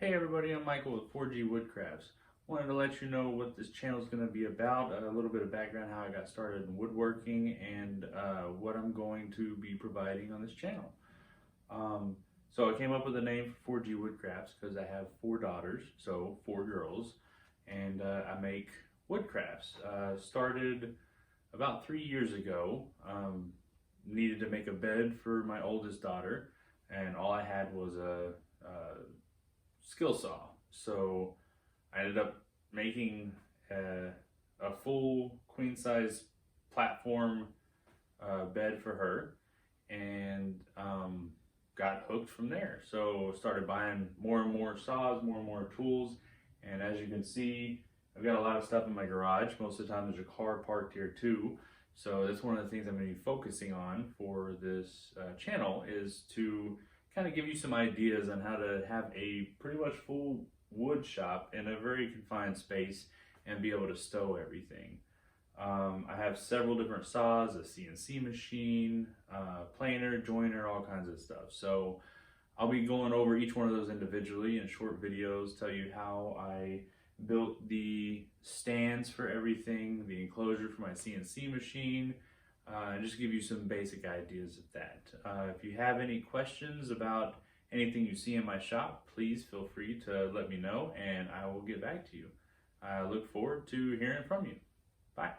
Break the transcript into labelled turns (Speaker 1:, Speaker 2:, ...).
Speaker 1: Hey everybody, I'm Michael with 4GWoodcrafts. Wanted to let you know what this channel is going to be about, a little bit of background how I got started in woodworking, and what I'm going to be providing on this channel. So I came up with a name for 4GWoodcrafts because I have 4 daughters, so 4 girls, and I make woodcrafts. Started about 3 years ago. Needed to make a bed for my oldest daughter, and all I had was a skill saw. So I ended up making a full queen size platform bed for her, and got hooked from there. So started buying more and more saws, more and more tools, and as you can see, I've got a lot of stuff in my garage. Most of the time there's a car parked here too. So that's one of the things I'm going to be focusing on for this channel, is to kind of give you some ideas on how to have a pretty much full wood shop in a very confined space and be able to stow everything. I have several different saws, a CNC machine, planer, joiner, all kinds of stuff. So I'll be going over each one of those individually in short videos, tell you how I built the stands for everything, the enclosure for my CNC machine, and just give you some basic ideas of that. If you have any questions about anything you see in my shop, please feel free to let me know and I will get back to you. I look forward to hearing from you. Bye.